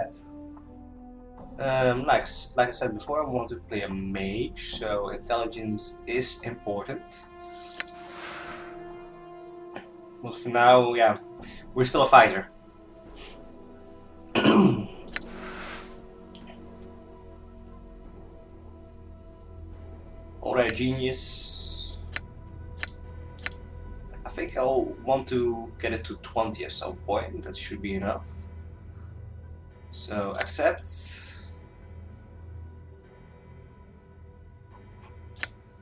that. Like I said before, I want to play a mage, so intelligence is important. But for now, yeah, we're still a fighter. Alright, genius. I think I'll want to get it to 20 at some point. That should be enough. So accept.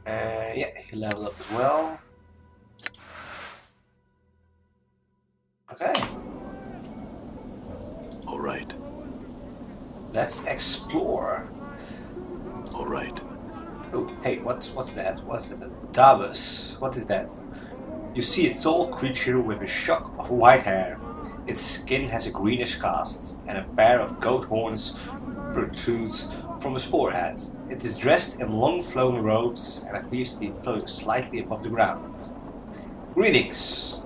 Yeah, he leveled up as well. Okay. All right. Let's explore. All right. Oh, hey, what's that? What's that? Davos. What is that? You see a tall creature with a shock of white hair. Its skin has a greenish cast, and a pair of goat horns protrudes from its forehead. It is dressed in long flowing robes and appears to be floating slightly above the ground. Greetings!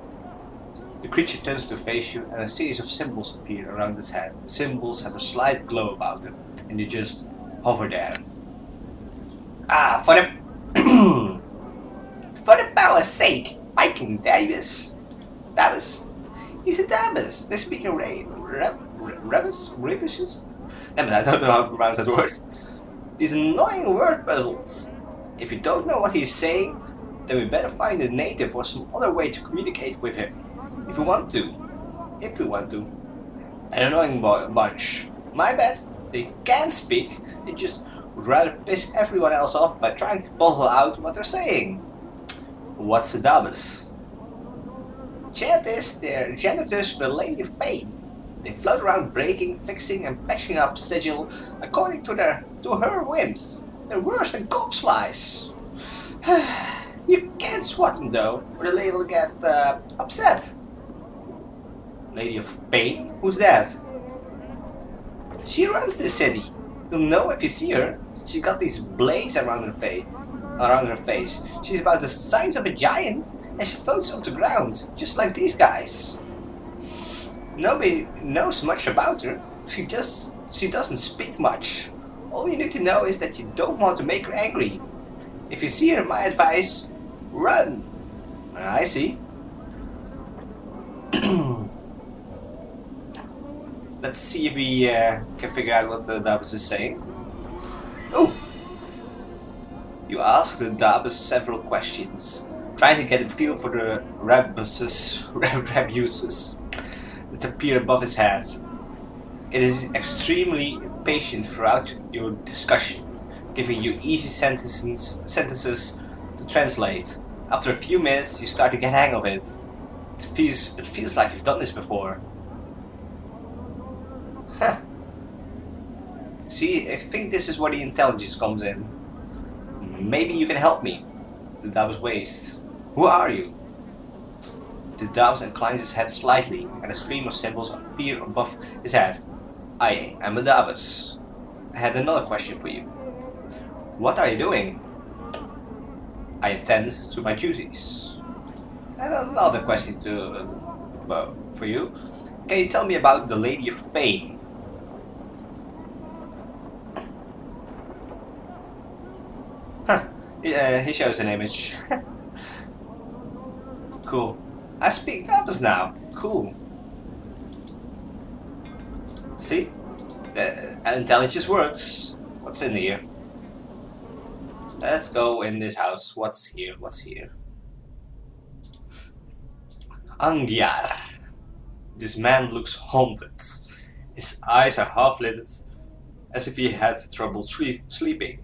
The creature turns to face you, and a series of symbols appear around its head. The symbols have a slight glow about them, and they just hover there. Ah, for the for the power's sake, Viking Davos. Davos? He's a Davos. They speak in Rebushes? I don't know how to pronounce that word. These annoying word puzzles. If you don't know what he's saying, then we better find a native or some other way to communicate with him. If we want to. An annoying bunch. My bad. They can speak. They just would rather piss everyone else off by trying to puzzle out what they're saying. What's a Davos? Chantists, they're janitors for the Lady of Pain. They float around breaking, fixing, and patching up sigil according to her whims. They're worse than corpse flies. You can't swat them though, or the lady will get upset. Lady of Pain? Who's that? She runs this city. You'll know if you see her. She's got these blades around her face. She's about the size of a giant, and she floats on the ground, just like these guys. Nobody knows much about her. She doesn't speak much. All you need to know is that you don't want to make her angry. If you see her, my advice, run. I see. Let's see if we can figure out what the Davos is saying. Oh! You ask the Davos several questions, trying to get a feel for the rabuses that appear above his head. It is extremely patient throughout your discussion, giving you easy sentences to translate. After a few minutes, you start to get the hang of it. It feels like you've done this before. Huh. See, I think this is where the intelligence comes in. Maybe you can help me. The Davos waits. Who are you? The Davos inclines his head slightly, and a stream of symbols appear above his head. I am a Davos. I had another question for you. What are you doing? I attend to my duties. And another question for you. Can you tell me about the Lady of Pain? Huh. He shows an image. Cool. I speak Davos now. Cool. See? The intelligence works. What's in here? Let's go in this house. What's here? Angyar. This man looks haunted. His eyes are half-lit, as if he had trouble sleeping.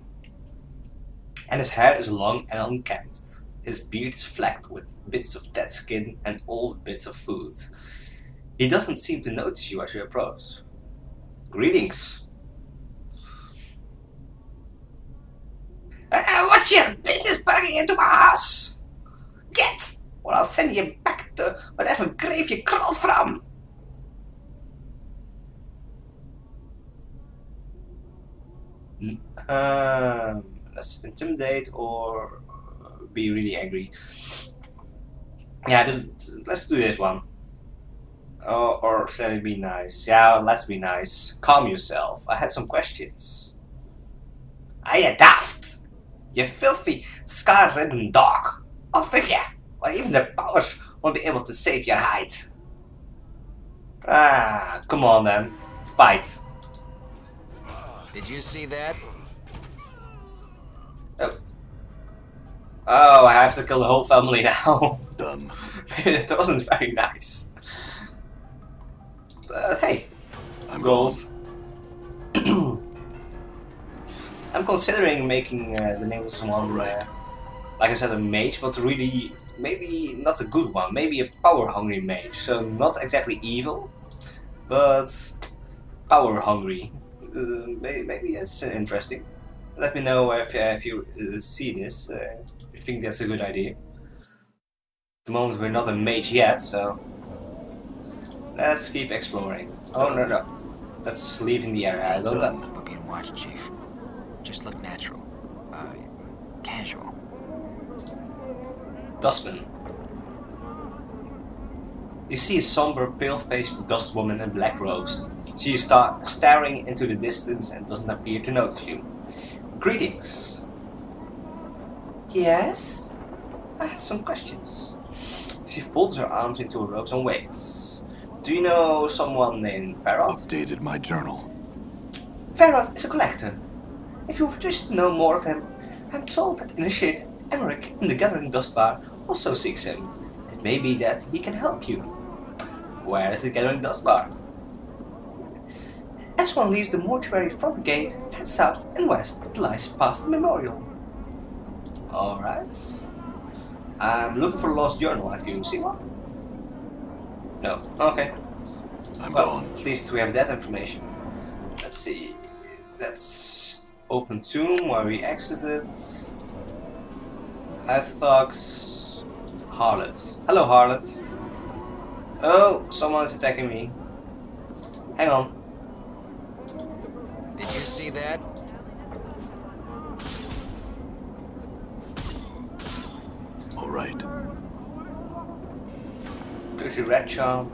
And his hair is long and unkempt. His beard is flecked with bits of dead skin and old bits of food. He doesn't seem to notice you as you approach. Greetings. What's your business bugging into my house? Get, or I'll send you back to whatever grave you crawled from. Let's intimidate or be really angry. Yeah, let's do this one. Oh, or shall we be nice? Yeah, let's be nice. Calm yourself. I had some questions. Are you daft? You filthy, scar-ridden dog. Off with ya, or even the powers won't be able to save your hide. Ah, come on then. Fight. Did you see that? Oh. Oh, I have to kill the whole family now. Done. It wasn't very nice. But hey, I'm gold. I'm considering making the name of someone, like I said, a mage, but really, maybe not a good one. Maybe a power-hungry mage. So not exactly evil, but power-hungry. Maybe that's interesting. Let me know if you see this. If you think that's a good idea. At the moment we're not a mage yet, so let's keep exploring. Oh no, that's leaving the area. I don't know. We're being watched, Chief. Just look natural. Casual. Dustman. You see a somber, pale-faced dust woman in black robes. She is staring into the distance and doesn't appear to notice you. Greetings. Yes? I have some questions. She folds her arms into her robes and waits. Do you know someone named Farrod? Updated my journal. Farrod is a collector. If you wish to know more of him, I'm told that Initiate Emmerich in the Gathering Dust Bar also seeks him. It may be that he can help you. Where is the Gathering Dust Bar? As one leaves the mortuary front gate, head south and west. It lies past the memorial. Alright. I'm looking for a lost journal. Have you seen one? No. Okay. I'm Well, gone. at least we have that information. Let's see. That's open tomb where we exited. Hive thugs. Harlot. Hello, Harlot. Oh, someone is attacking me. Hang on. Did you see that? All right. Dirty red charm.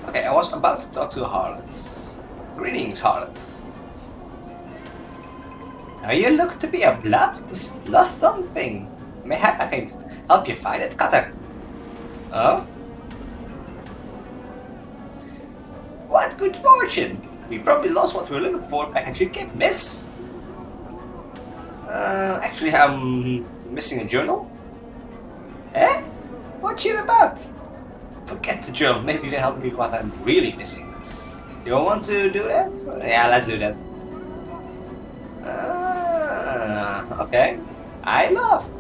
Okay, I was about to talk to a harlot. Greetings, harlot. Now you look to be a blood who's lost something. Mayhap I can help you find it, Cutter. Huh? What good fortune! We probably lost what we were looking for back at your camp, miss. Actually, I'm missing a journal. Eh? What you about? Forget the journal. Maybe you can help me with what I'm really missing. You want to do that? Yeah, let's do that. Okay. I love.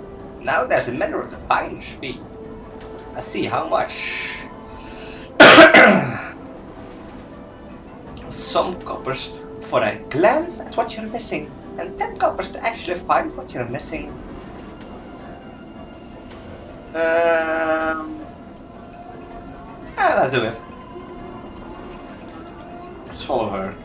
Now there's a matter of the finder's fee. Let's see how much. Some coppers for a glance at what you're missing, and 10 coppers to actually find what you're missing. Let's do it. Let's follow her.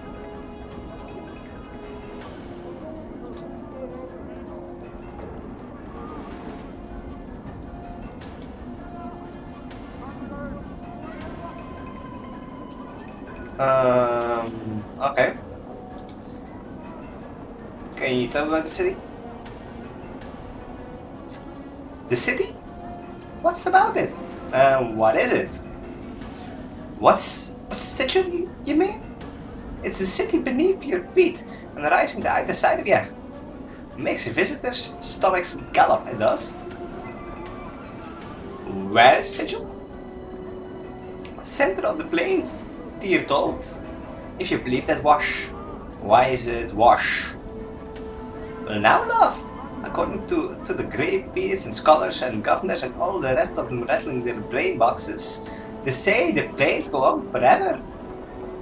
Okay. Can you tell me about the city? The city? What's about it? What is it? What's Sigil, you mean? It's a city beneath your feet and rising to either side of you. Makes visitors' stomachs gallop, it does. Where is Sigil? Center of the plains, dear told. If you believe that wash, why is it wash? Well now, love, according to the grey beards and scholars and governors and all the rest of them rattling their brain boxes, they say the plains go on forever.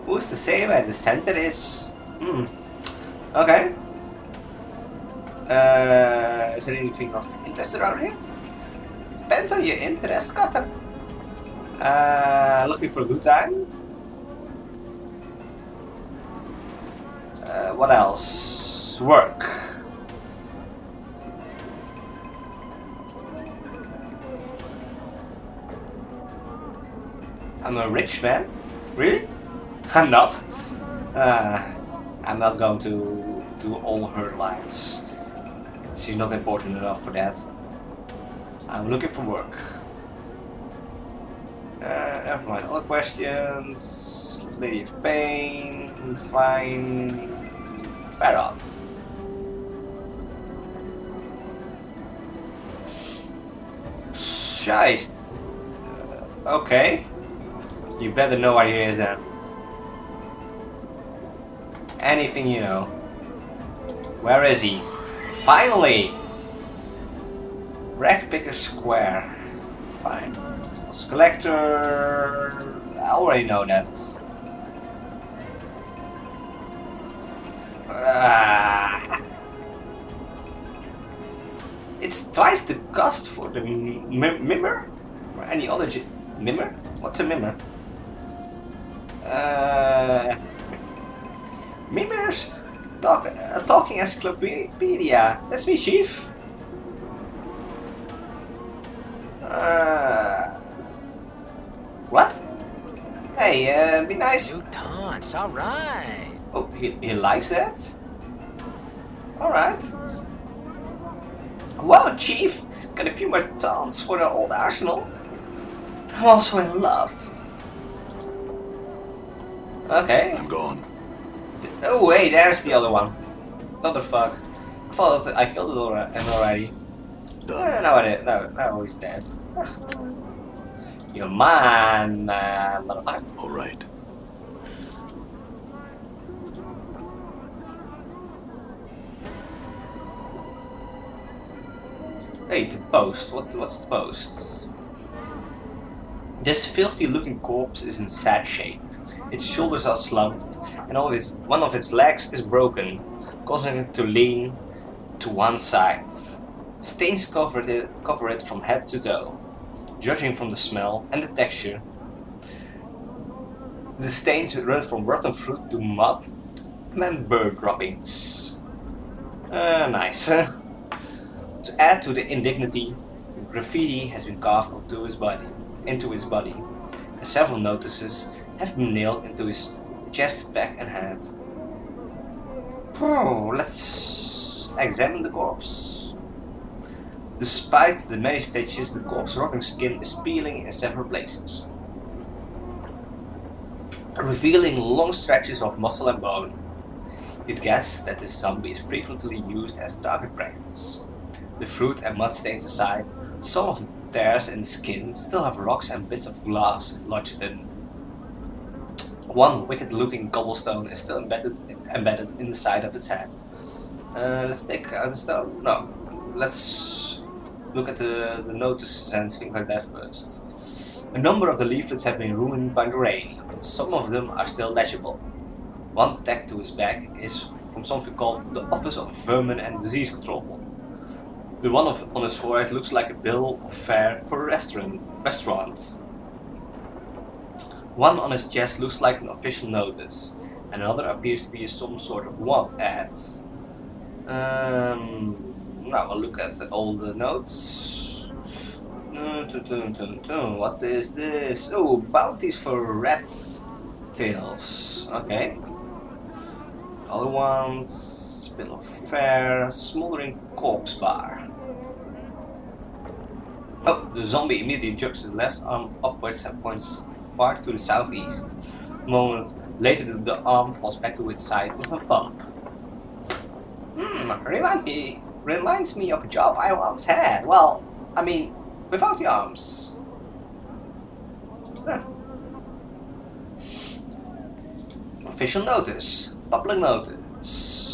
Who's to say where the center is? Okay. Is there anything of interest around here? Depends on your interest, Cutter. Looking for a good time? What else? Work. I'm a rich man? Really? I'm not. I'm not going to do all her lines. She's not important enough for that. I'm looking for work. Never mind. Other questions? Lady of Pain. Fine. Ferrat. Scheist. Okay. You better know where he is then. Anything you know. Where is he? Finally! Rack Picker Square. Fine. As collector... I already know that. It's twice the cost for the Mimmer? Or any other Mimmer? What's a Mimmer? Mimmer's talking encyclopedia. That's me, Chief. What? Hey, be nice. New taunts, alright. Oh, he likes that? Alright. Wow, Chief! Got a few more taunts for the old arsenal. I'm also in love. Okay. I'm gone. Oh wait, there's the other one. Other fuck. I thought that I killed it already. Done. Now he's dead. You're mine, motherfucker. All right. Hey, the post. What's the post? This filthy-looking corpse is in sad shape. Its shoulders are slumped, and one of its legs is broken, causing it to lean to one side. Stains cover it from head to toe. Judging from the smell and the texture, the stains run from rotten fruit to mud and bird droppings. Nice. To add to the indignity, graffiti has been carved into his body, and several notices have been nailed into his chest, back and head. Let's examine the corpse. Despite the many stitches, the corpse's rotting skin is peeling in several places, revealing long stretches of muscle and bone. You'd guess that this zombie is frequently used as target practice. The fruit and mud stains aside, some of the tears in the skin still have rocks and bits of glass lodged in. One wicked-looking cobblestone is still embedded in the side of its head. Let's take out the stone. No, let's look at the notices and things like that first. A number of the leaflets have been ruined by the rain, but some of them are still legible. One tagged to his back is from something called the Office of Vermin and Disease Control. The one on his forehead looks like a bill of fare for a restaurant. One on his chest looks like an official notice, and another appears to be some sort of want ad. Now we'll look at all the notes. What is this? Oh, bounties for rat tails. Okay. Other ones, bill of fare, smoldering corpse bar. Oh, the zombie immediately jerks his left arm upwards and points far to the southeast. A moment later, the arm falls back to its side with a thump. Reminds me of a job I once had. Well, I mean, without the arms. Huh. Official notice. Public notice.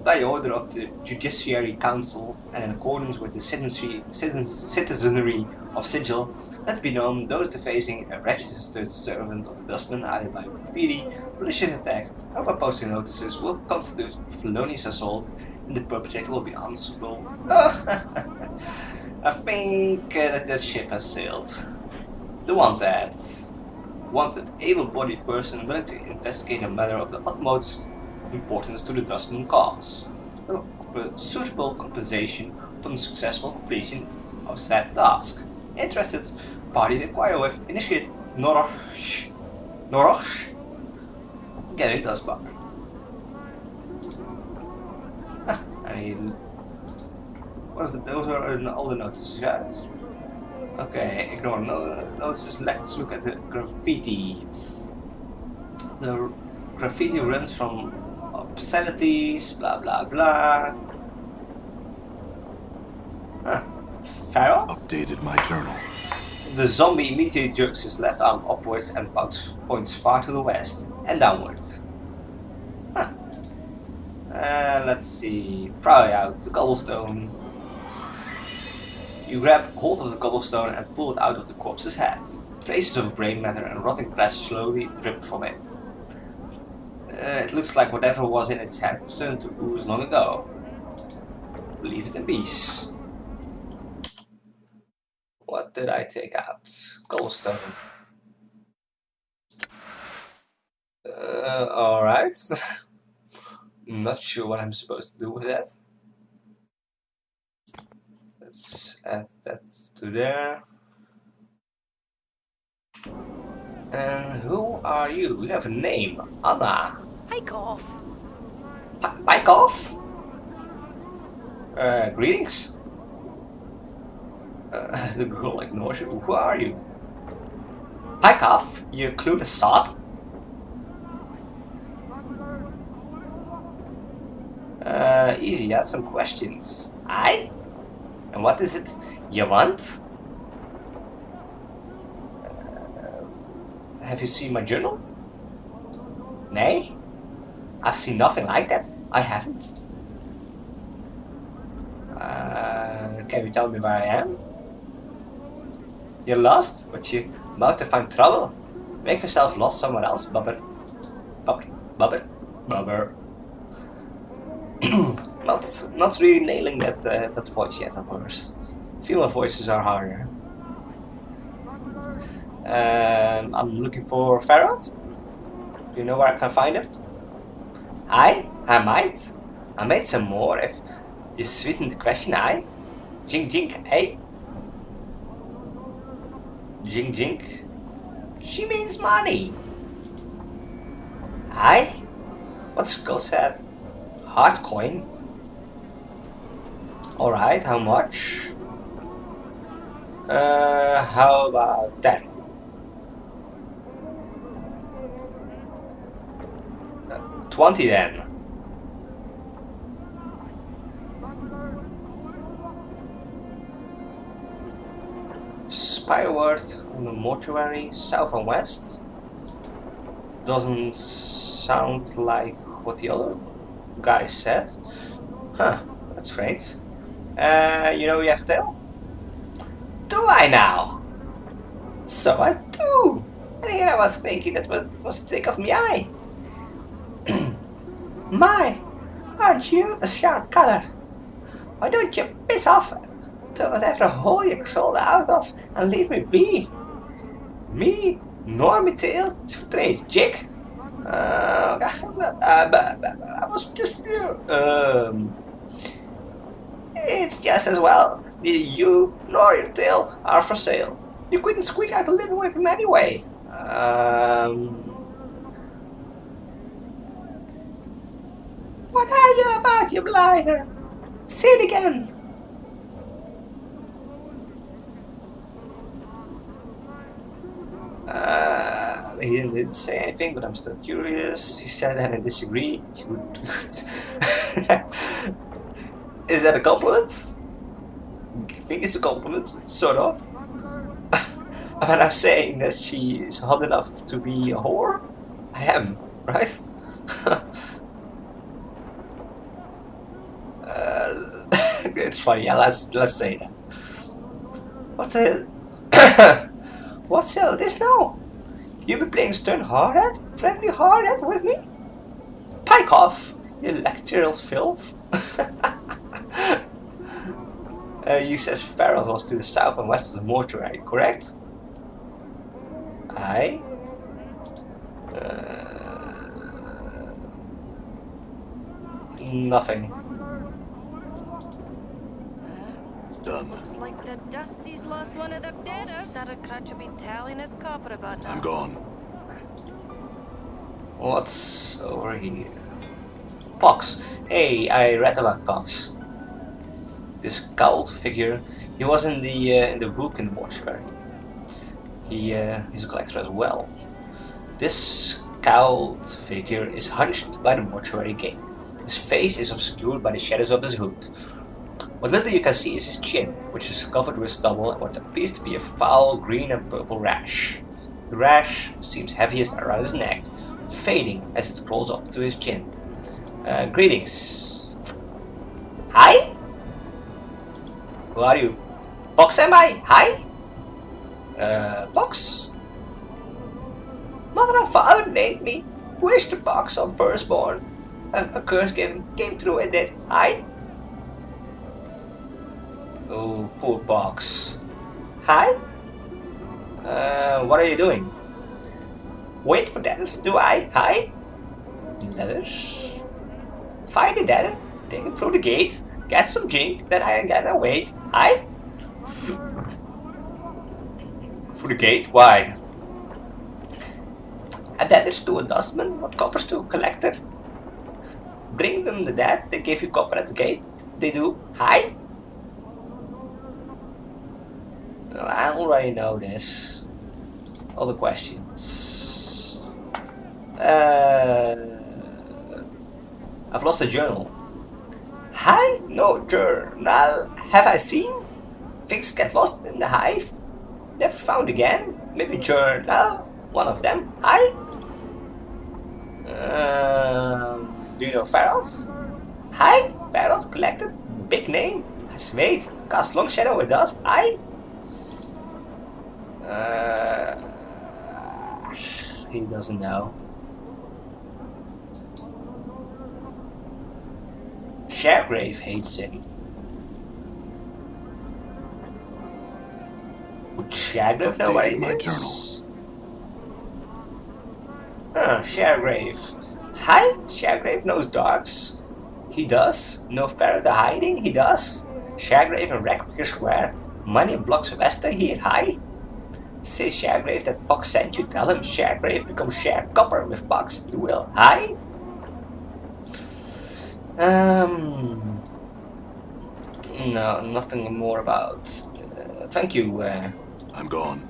By order of the Judiciary Council and in accordance with the citizenry of Sigil, let it be known those defacing a registered servant of the Dustman either by graffiti, malicious attack, or by posting notices will constitute felonious assault, and the perpetrator will be answerable. I think that ship has sailed. The wanted. Wanted, able-bodied person willing to investigate a matter of the utmost importance to the Dustman cause, will offer suitable compensation upon successful completion of said task. Interested Parties inquire with initiate Norosh. Norosh? Getting those bar. And those are all the notices, guys. Okay, ignore notices. Let's look at the graffiti. The graffiti runs from obscenities, blah blah blah. Feral? Updated my journal. The zombie immediately jerks his left arm upwards and points far to the west and downwards. Let's see. Pry out the cobblestone. You grab hold of the cobblestone and pull it out of the corpse's head. Traces of brain matter and rotting flesh slowly drip from it. It looks like whatever was in its head turned to ooze long ago. Leave it in peace. What did I take out? Cobblestone. Alright. Not sure what I'm supposed to do with that. Let's add that to there. And who are you? You have a name. Anna. Pike off. Pike off? Greetings. The girl ignores you. Who are you? Pike off, you clueless sot. Easy, ask some questions. Aye? And what is it you want? Have you seen my journal? Nay? I've seen nothing like that. I haven't. Can you tell me where I am? You're lost, but you're about to find trouble. Make yourself lost somewhere else, bubber. Bubber. Bubber. Bubber. not really nailing that voice yet, of course. Female voices are harder. I'm looking for Ferret. Do you know where I can find him? I might. I made some more if you sweeten the question, aye? Jink jink, eh? Jink jink? She means money. Aye? What's Skull said? Hard coin. Alright, how much? How about that? 20 then. Spyward from the mortuary, south and west. Doesn't sound like what the other guy said. Huh, that's strange. You know you have tail? Do I now? So I do. And here I was thinking that was a trick of me eye. My, aren't you a sharp cutter? Why don't you piss off to whatever hole you crawled out of and leave me be? Me, nor me tail, is for trade, Jake. I was just here. It's just as well. Neither you nor your tail are for sale. You couldn't squeak out a living with him anyway. What are you about, you blighter? Say it again. He didn't say anything, but I'm still curious. He said that I disagree. Is that a compliment? I think it's a compliment, sort of. Am I saying that she is hot enough to be a whore? I am, right? It's funny, yeah, let's say that. What's all this now? You be playing stern hardhead? Friendly hardhead with me? Pike off, you electoral filth. You said Farrell was to the south and west of the mortuary, correct? Aye. Nothing. Done. Looks like the Dusties lost one of their deaders. That a crutch will be telling his copper about now. I'm gone. What's over here? Pox. Hey, I read about Pox. This cowled figure. He was in the book in the mortuary. He's a collector as well. This cowled figure is hunched by the mortuary gate. His face is obscured by the shadows of his hood. What little you can see is his chin, which is covered with stubble and what appears to be a foul green and purple rash. The rash seems heaviest around his neck, fading as it crawls up to his chin. Greetings. Hi? Who are you? Pox am I? Hi? Pox? Mother and father named me. Wish the Pox on firstborn. A curse came through and did. Hi? Oh, poor Pox. Hi? What are you doing? Wait for Dennis, do I? Hi? Dennis? Find the Dennis, take him through the gate, get some drink, then I gotta wait. Hi? Through the gate? Why? A Dennis to a dustman, what coppers to a collector? Bring them the dead, they give you copper at the gate. They do. Hi? No, I already know this. All the questions. I've lost a journal. Hi? No journal. Have I seen? Things get lost in the hive. Never found again. Maybe journal. One of them. Hi? Do you know Ferals? Hi? Ferals collected. Big name. Has weight. Cast long shadow it does. Hi? He doesn't know. Sharegrave hates him. Would Sharegrave know what it My is? Sharegrave. Hi, Sharegrave knows darks. He does. No Pharaoh the hiding, he does. Sharegrave in Rackpicker Square. Money blocks of Esther here, hi. Say Sharegrave that Pox sent you, tell him Sharegrave becomes Share Copper with Pox, you will, hi? No, nothing more about. Thank you. I'm gone.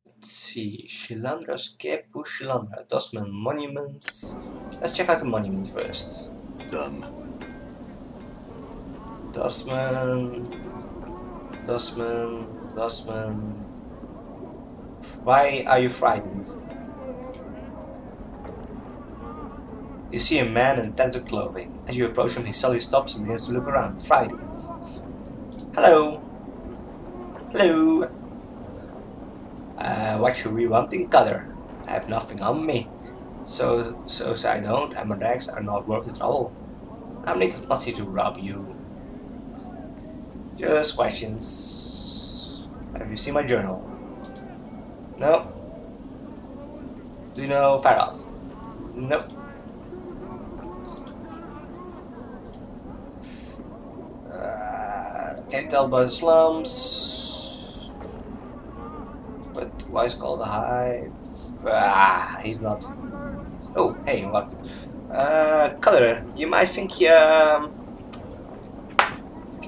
Let's see. Shilandra, Skepu, Shilandra, Dustman, Monument. Let's check out the monument first. Done. Dustman. Dustman. Dustman. Why are you frightened? You see a man in tattered clothing. As you approach him, he suddenly stops and begins to look around, frightened. Hello. Hello. What should we want in color? I have nothing on me. So I don't, and my rags are not worth the trouble. I'm not here to rob you. Just questions. Have you seen my journal? No. Do you know Farad? Nope. Can't tell by the slums. But why is called a hive? He's not. Oh, hey, what? Color, you might think you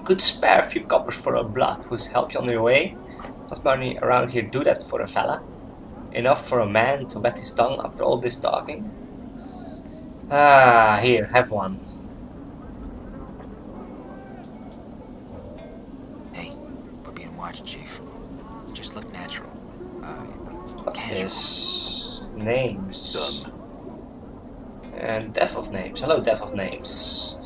could spare a few coppers for a blood who's helped you on your way. Not many around here do that for a fella. Enough for a man to wet his tongue after all this talking. Here, have one. Hey, we're being watched, Chief. Just look natural. What's casual. this? Names. Done. And Death of Names. Hello, Death of Names.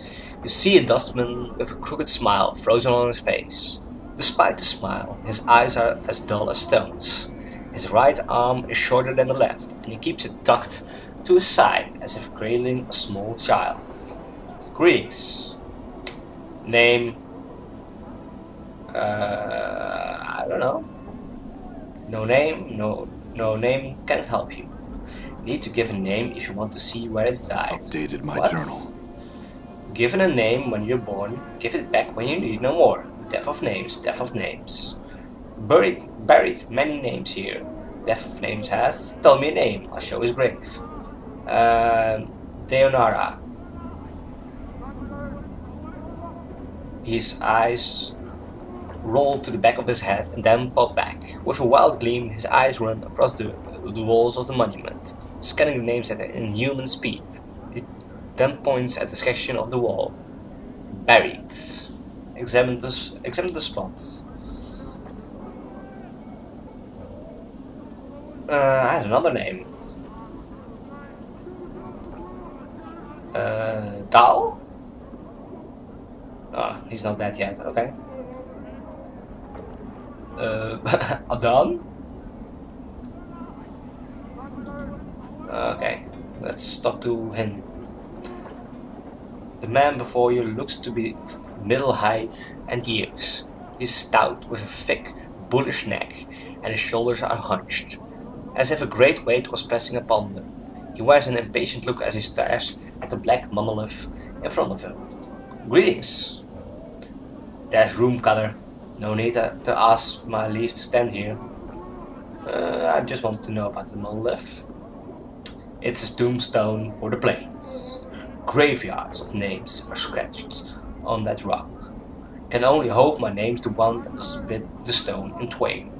You see a dustman with a crooked smile frozen on his face. Despite the smile, his eyes are as dull as stones. His right arm is shorter than the left, and he keeps it tucked to his side as if cradling a small child. Greetings. Name? I don't know. No name, no name can't help you. You need to give a name if you want to see where it's died. Updated my What? journal. Given a name when you're born, give it back when you need no more. Death of names, death of names. Buried many names here. Death of names has, tell me a name, I'll show his grave. Deonara. His eyes roll to the back of his head and then pop back. With a wild gleam, his eyes run across the walls of the monument, scanning the names at an inhuman speed. He then points at the section of the wall. Buried. Examine the spot. I had another name. Dal? Oh, he's not dead yet, okay. Adan? Okay, let's talk to him. The man before you looks to be middle height and years. He's stout with a thick, bullish neck, and his shoulders are hunched, as if a great weight was pressing upon them. He wears an impatient look as he stares at the black monolith in front of him. Greetings. There's room, Cutter. No need to ask my leave to stand here. I just want to know about the monolith. It's a tombstone for the plains. Graveyards of names are scratched on that rock. Can only hope my name's the one that will split the stone in twain.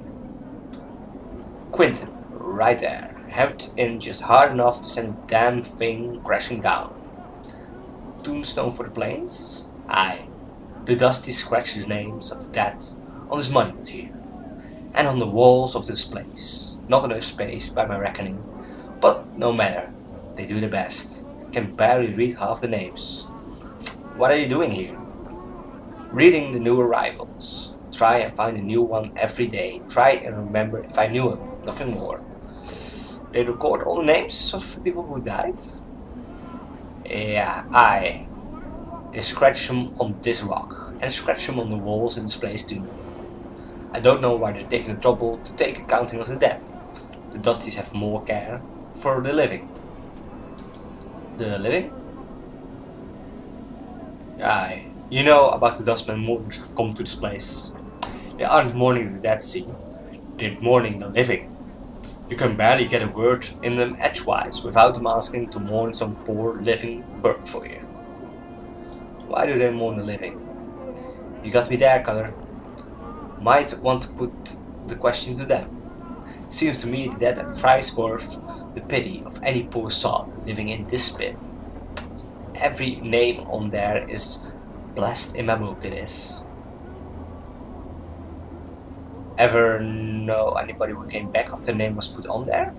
Quinton, right there, hemmed in just hard enough to send the damn thing crashing down. Tombstone for the plains? Aye. The Dusties scratch the names of the dead on this monument here, and on the walls of this place. Not enough space by my reckoning, but no matter, they do their best. Can barely read half the names. What are you doing here? Reading the new arrivals. Try and find a new one every day. Try and remember if I knew him, nothing more. They record all the names of the people who died? Yeah, aye. They scratch them on this rock, and scratch them on the walls in this place too. I don't know why they're taking the trouble to take accounting of the dead. The Dusties have more care for the living. The living? Aye, you know about the dustman mourners that come to this place. They aren't mourning the dead, see? They're mourning the living. You can barely get a word in them edgewise without them asking to mourn some poor living bird for you. Why do they mourn the living? You got me there, Cutter. Might want to put the question to them. Seems to me the dead are thrice worth the pity of any poor soul living in this pit. Every name on there is blessed in my book, it is. Ever know anybody who came back after the name was put on there?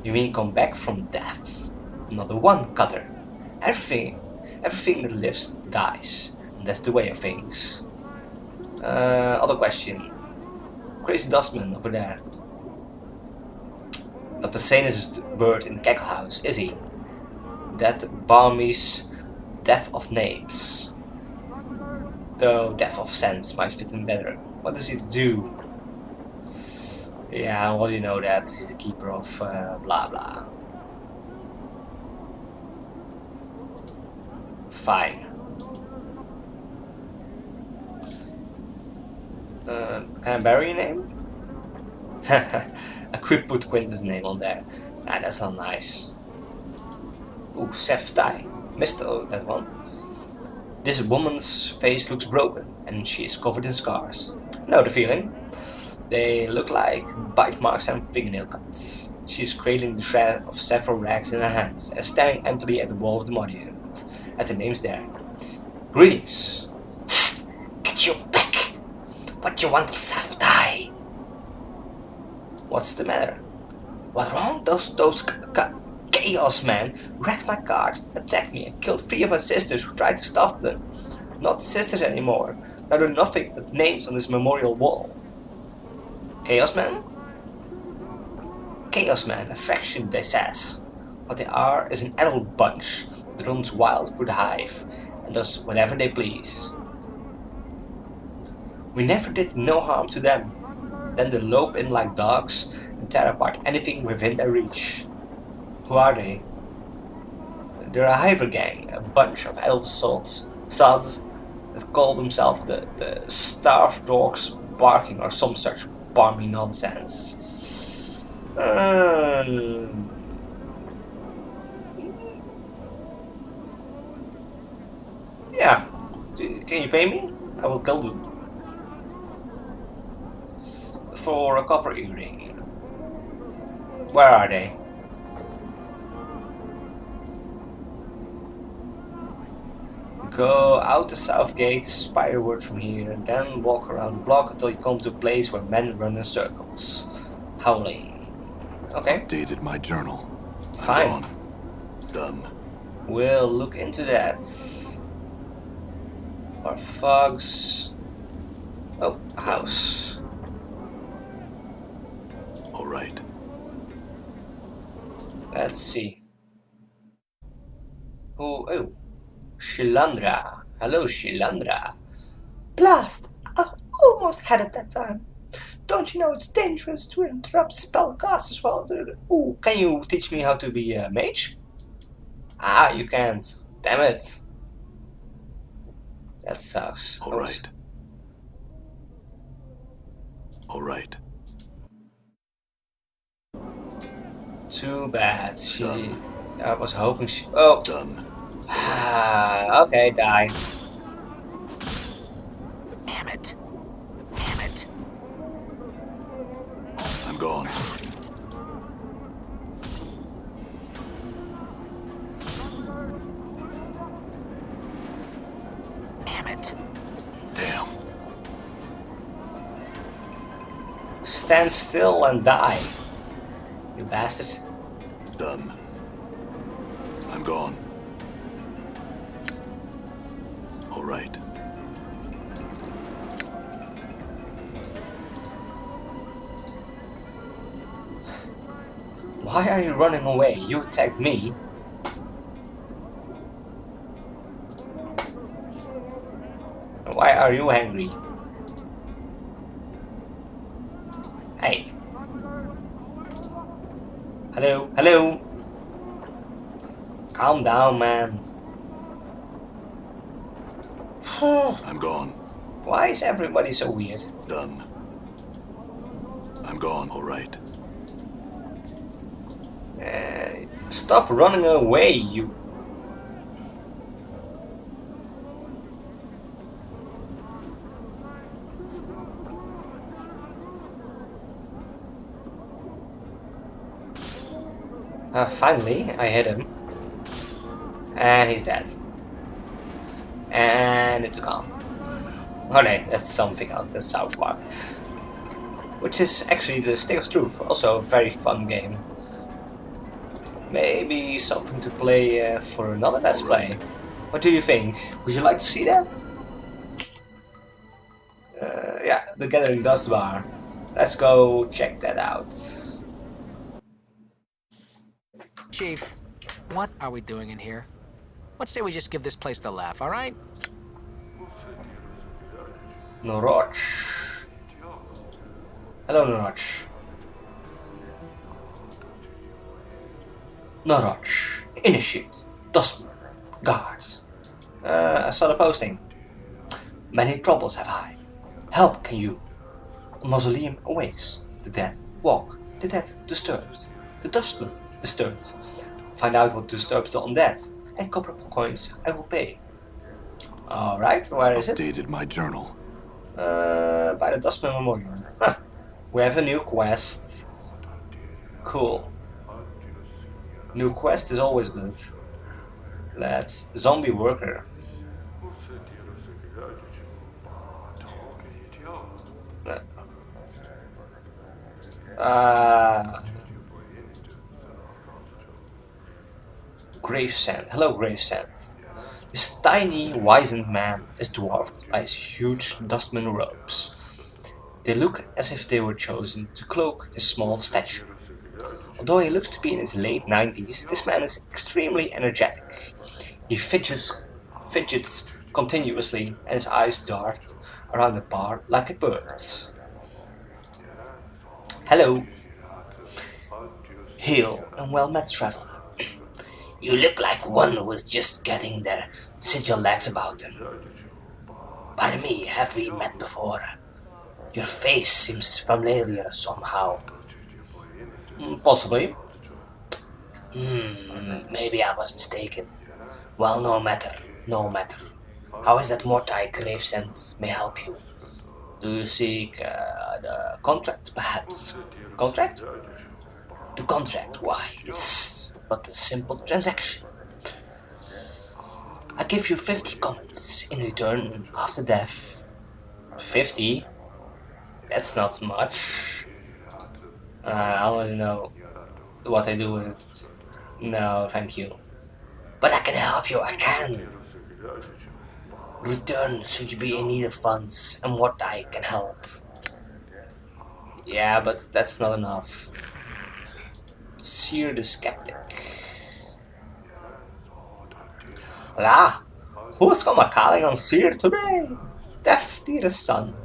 You mean come back from death? Not the one, Cutter. Everything that lives dies. And that's the way of things. Other question. Crazy dustman over there. Not the sanest bird in the cackle house, is he? That Barmy's death of names. Though death of sense might fit him better. What does he do? Yeah, well, you know that. He's the keeper of blah blah. Fine. Can I bury your name? I could put Quinton's name on there. Ah, that's not nice. Ooh, Seftai. Missed that one. This woman's face looks broken, and she is covered in scars. Know the feeling? They look like bite marks and fingernail cuts. She is cradling the shred of several rags in her hands and staring emptily at the wall of the monument, at the names there. Greetings. Get your back! What you want of Seftai? What's the matter? What wrong? Those chaos men wrecked my cart, attacked me, and killed 3 of my sisters who tried to stop them. Not sisters anymore. Now they're nothing but names on this memorial wall. Chaos men? Chaos men, a faction, they says. What they are is an adult bunch that runs wild through the hive and does whatever they please. We never did no harm to them. Then they lope in like dogs and tear apart anything within their reach. Who are they? They're a hiver gang, a bunch of elf sods that call themselves the Starved Dogs Barking or some such barmy nonsense. Yeah, can you pay me? I will kill them. For a copper earring. Where are they? Go out the south gate, spireward from here, and then walk around the block until you come to a place where men run in circles. Howling. Okay. Updated my journal. Fine. I'm gone. Done. We'll look into that. Or fogs. Oh, a house. Alright. Let's see. Oh. Shilandra. Hello, Shilandra. Blast! I almost had it that time. Don't you know it's dangerous to interrupt spellcasters while they're... Ooh, can you teach me how to be a mage? Ah, you can't. Damn it. That sucks. Alright. Alright. Too bad. Done. I was hoping she... Oh. Done. Okay, die. Damn it. Damn it. I'm gone. Damn it. Damn. Stand still and die. You bastard. Done. I'm gone. Alright. Why are you running away? You attacked me. Why are you angry? Hey. Hello, hello. Calm down, man. I'm gone. Why is everybody so weird? Done. I'm gone. Alright. Stop running away, you... Finally, I hit him. And he's dead. And it's gone. Oh no, that's something else, that's South Park. Which is actually the Stick of Truth, also a very fun game. Maybe something to play for another Let's Play. What do you think? Would you like to see that? Yeah, the Gathering Dust Bar. Let's go check that out. Chief, what are we doing in here? Let's say we just give this place the laugh, alright? Noroch. Hello, Noroch. Noroch. Initiate. Dustman. Guards. I saw the posting. Many troubles have I. Help can you. The mausoleum awakes. The dead walk. The dead disturbed. The dustman disturbed. Find out what disturbs the undead. And copper coins I will pay. Alright, where is it? Updated my journal. By the Dustman Memorial. Huh. We have a new quest. Cool. New quest is always good. Let's... Zombie Worker. Gravesand. Hello, Gravesand. This tiny, wizened man is dwarfed by his huge dustman robes. They look as if they were chosen to cloak his small stature. Although he looks to be in his late 90s, this man is extremely energetic. He fidgets continuously and his eyes dart around the bar like a bird's. Hello. Hail and well met, traveler. You look like one who is just getting their sigil legs about them. Pardon me, have we met before? Your face seems familiar somehow. Possibly. Maybe I was mistaken. Well, no matter, no matter. How is that Mortai Gravesend may help you? Do you seek the contract, perhaps? Contract? The contract, why? It's but a simple transaction. I give you 50 comments in return after death. 50? That's not much. I want to know what I do with it. No, thank you. But I can help you, I can. Return should you be in need of funds and what I can help. Yeah, but that's not enough. Seer the Skeptic. La, who's come a calling on Seer today? Death, dearest son.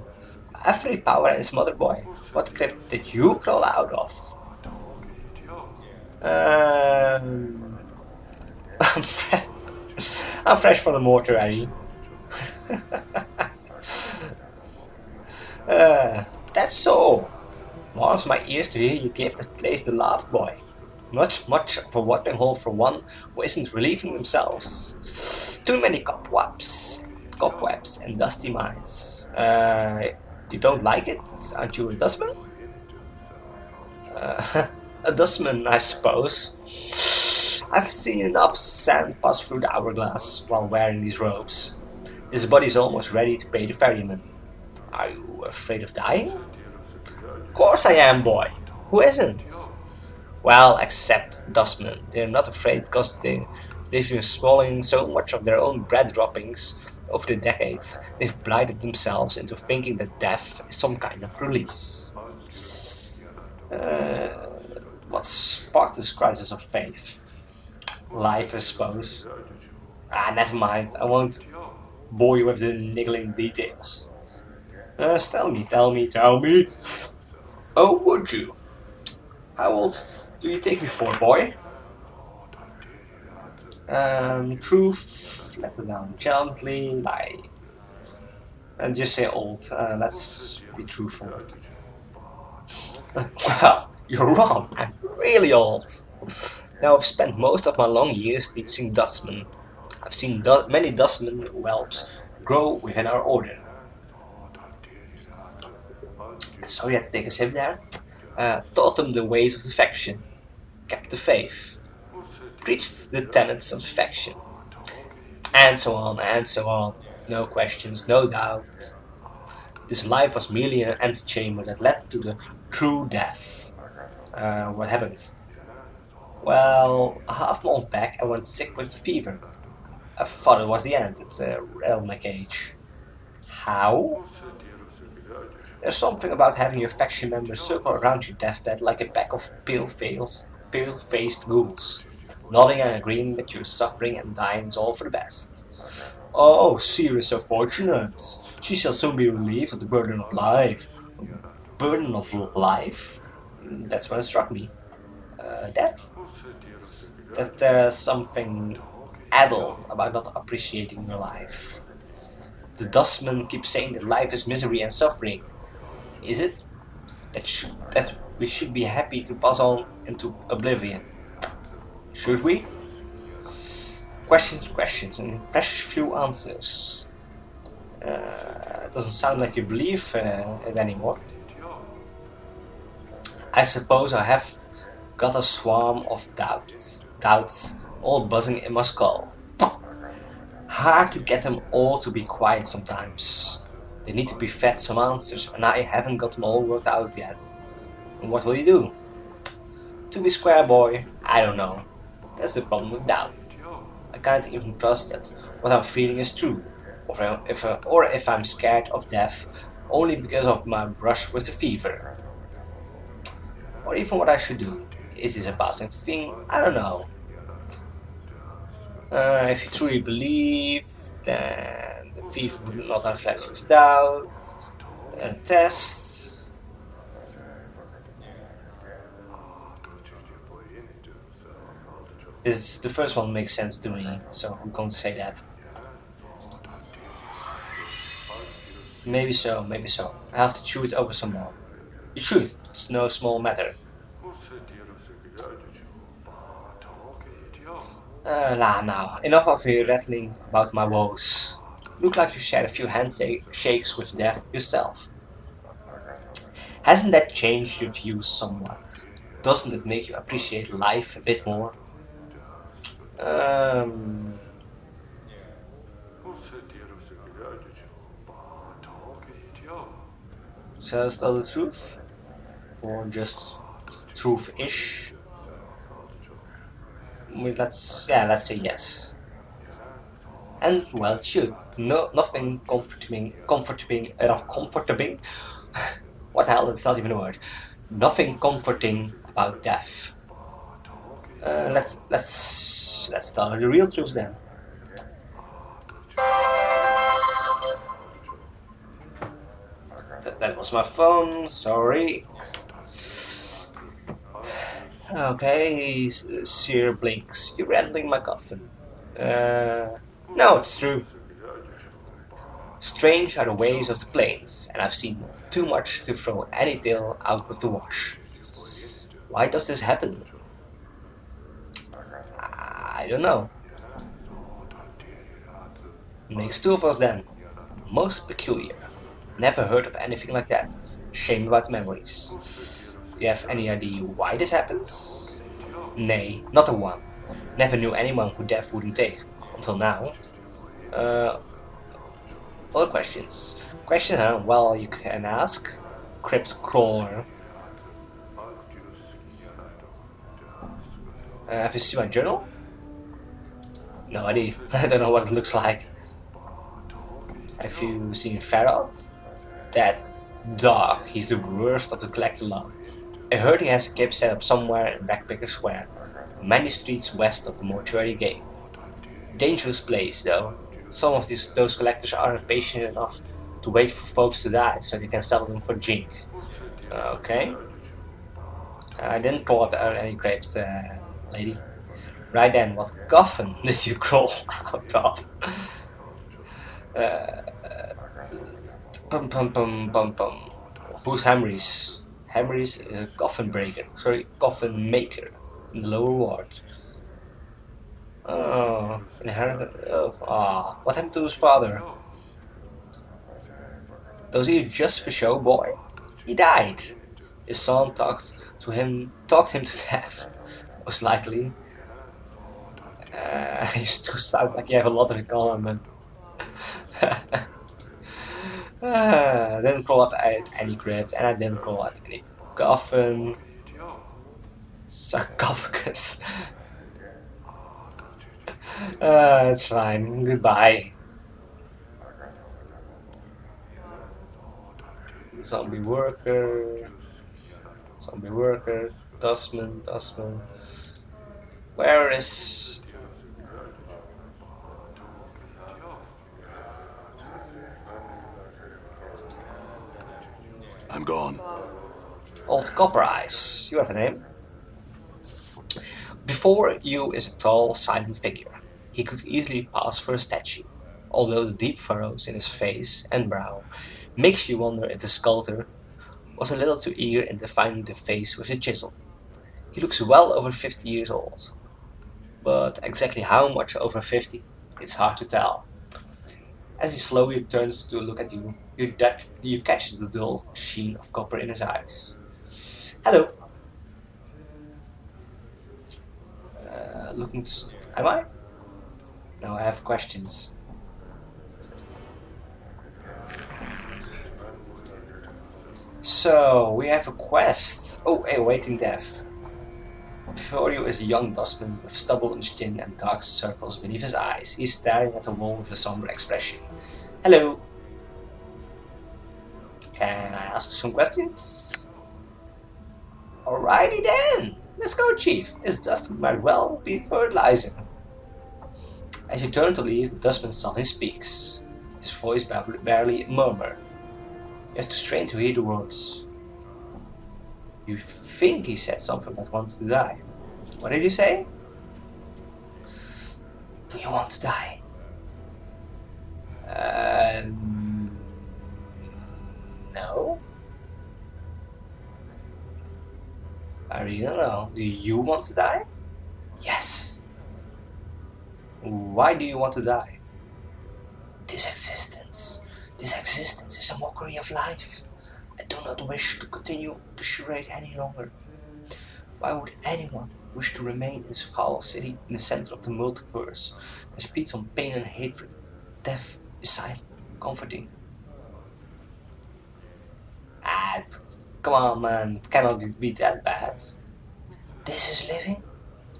Every power in his mother boy. What crypt did you crawl out of? I'm, I'm fresh from the mortuary. That's so. Warms my ears to hear you gave that place the laugh, boy. Not much of a watering hole for one who isn't relieving themselves. Too many cobwebs and dusty minds. You don't like it? Aren't you a dustman? A dustman, I suppose. I've seen enough sand pass through the hourglass while wearing these robes. This body's almost ready to pay the ferryman. Are you afraid of dying? Of course I am, boy. Who isn't? Well, except dustmen. They're not afraid because they've been swallowing so much of their own bread droppings over the decades. They've blinded themselves into thinking that death is some kind of release. What sparked this crisis of faith? Life, I suppose. Never mind. I won't bore you with the niggling details. Tell me. Oh, would you? How old do you take me for, boy? Truth, let it down gently, lie. And just say old. Let's be truthful. Well, you're wrong. I'm really old. Now, I've spent most of my long years teaching dustmen. I've seen many dustmen whelps grow within our order. Sorry, I had to take a sip there. Taught them the ways of the faction, kept the faith, preached the tenets of the faction, and so on, and so on. No questions, no doubt. This life was merely an antechamber that led to the true death. What happened? Well, a half month back I went sick with the fever. I thought it was the end. It rattled my cage. How? There's something about having your faction members circle around your deathbed like a pack of pale-faced ghouls, nodding and agreeing that your suffering and dying is all for the best. Oh, Seer is so fortunate. She shall soon be relieved of the burden of life. Burden of life? That's when it struck me. That there's something adult about not appreciating your life. The dustmen keep saying that life is misery and suffering. Is it? That we should be happy to pass on into oblivion. Should we? Questions, and precious few answers. It doesn't sound like you believe it anymore. I suppose I have got a swarm of doubts all buzzing in my skull. Hard to get them all to be quiet sometimes. They need to be fed some answers, and I haven't got them all worked out yet. And what will you do? To be square, boy, I don't know. That's the problem with doubt. I can't even trust that what I'm feeling is true, or if I'm scared of death only because of my brush with the fever. Or even what I should do. Is this a passing thing? I don't know. If you truly believe, then the fever would not have left with doubt. Tests. The first one makes sense to me, so I'm going to say that. Maybe so, maybe so. I have to chew it over some more. You should. It's no small matter. Now, enough of you rattling about my woes. Look like you shared a few handshakes with death yourself. Hasn't that changed your views somewhat? Doesn't it make you appreciate life a bit more? Says tell the truth? Or just truth-ish? Let's say yes. And well, it should. Nothing comforting. What the hell? That's not even a word. Nothing comforting about death. Let's tell her the real truth then. That was my phone. Sorry. Okay, Sir blinks. You're rattling my coffin. No, it's true. Strange are the ways of the plains, and I've seen too much to throw any tale out with the wash. Why does this happen? I don't know. Makes two of us then. Most peculiar. Never heard of anything like that. Shame about the memories. Do you have any idea why this happens? Nay, not a one. Never knew anyone who death wouldn't take. Until now. Other questions? Questions, huh? Well, you can ask. Crypt crawler. Have you seen my journal? No idea. I don't know what it looks like. Have you seen Farad? That dog. He's the worst of the collector lot. I heard he has a cave set up somewhere in Backpacker Square, many streets west of the mortuary gate. Dangerous place, though. Some of those collectors aren't patient enough to wait for folks to die so they can sell them for jink. Okay. I didn't crawl up any grapes, lady. Right then, what coffin did you crawl out of? Pum. Who's Hamrys? Hamrys is a coffin breaker. Sorry, coffin maker in the lower ward. Oh, inherited. What happened to his father? Was he just for show, boy? He died. His son talked him to death. Most likely. You still sound like you have a lot of it going on, man. Didn't crawl up at any crypt, and I didn't crawl at any coffin. Sarcophagus. It's fine. Goodbye. Zombie worker. Dustman. Where is... I'm gone. Old Copper Eyes. You have a name. Before you is a tall, silent figure. He could easily pass for a statue, although the deep furrows in his face and brow makes you wonder if the sculptor was a little too eager in defining the face with a chisel. He looks well over 50 years old, but exactly how much over 50, it's hard to tell. As he slowly turns to look at you, you catch the dull sheen of copper in his eyes. Hello. Am I? No, I have questions. So, we have a quest. Oh, awaiting death. Before you is a young dustman with stubble on his chin and dark circles beneath his eyes. He's staring at the wall with a somber expression. Hello. Can I ask you some questions? Alrighty then. Let's go, Chief. This dustman might well be fertilizer. As you turn to leave, the dustman suddenly speaks. His voice barely a murmur. You have to strain to hear the words. You think he said something about wanting to die. What did you say? Do you want to die? No. I really don't know. Do you want to die? Yes. Why do you want to die? This existence is a mockery of life. I do not wish to continue the charade any longer. Why would anyone wish to remain in this foul city in the center of the multiverse that feeds on pain and hatred? Death is silent, comforting. Come on, man, it cannot be that bad. This is living.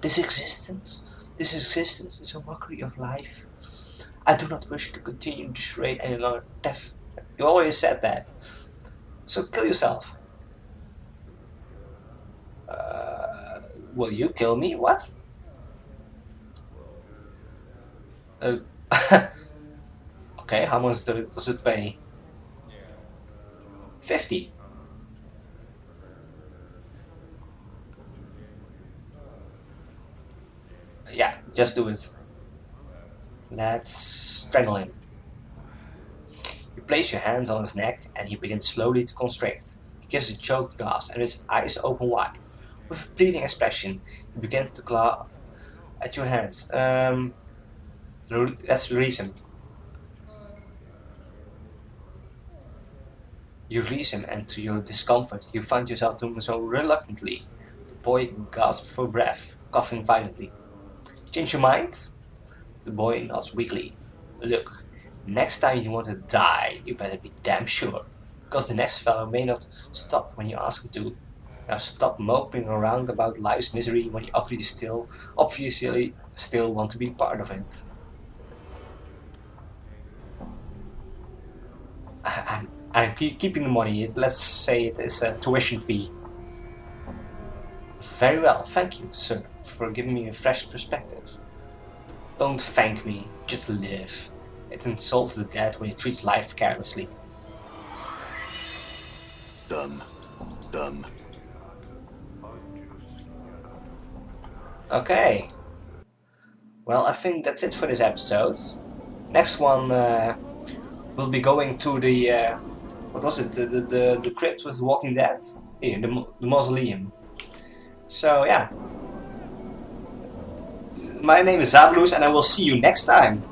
This existence is a mockery of life. I do not wish to continue the charade any longer. Death, you already said that. So kill yourself. Will you kill me? What? Okay, how much does it pay? 50. Yeah, just do it. Let's strangle him. You place your hands on his neck and he begins slowly to constrict. He gives a choked gasp and his eyes open wide. With a pleading expression, he begins to claw at your hands. Let's release him. You release him, and to your discomfort, you find yourself doing so reluctantly. The boy gasps for breath, coughing violently. Change your mind? The boy nods weakly. Look, next time you want to die, you better be damn sure, because the next fellow may not stop when you ask him to. Now stop moping around about life's misery when you obviously still want to be part of it. I'm keeping the money. Let's say it is a tuition fee. Very well, thank you, sir, for giving me a fresh perspective. Don't thank me, just live. It insults the dead when you treat life carelessly. Done. Done. Okay. Well, I think that's it for this episode. Next one, we'll be going to the what was it? The crypt with Walking Dead? Here, the mausoleum. So yeah. My name is Zablus and I will see you next time.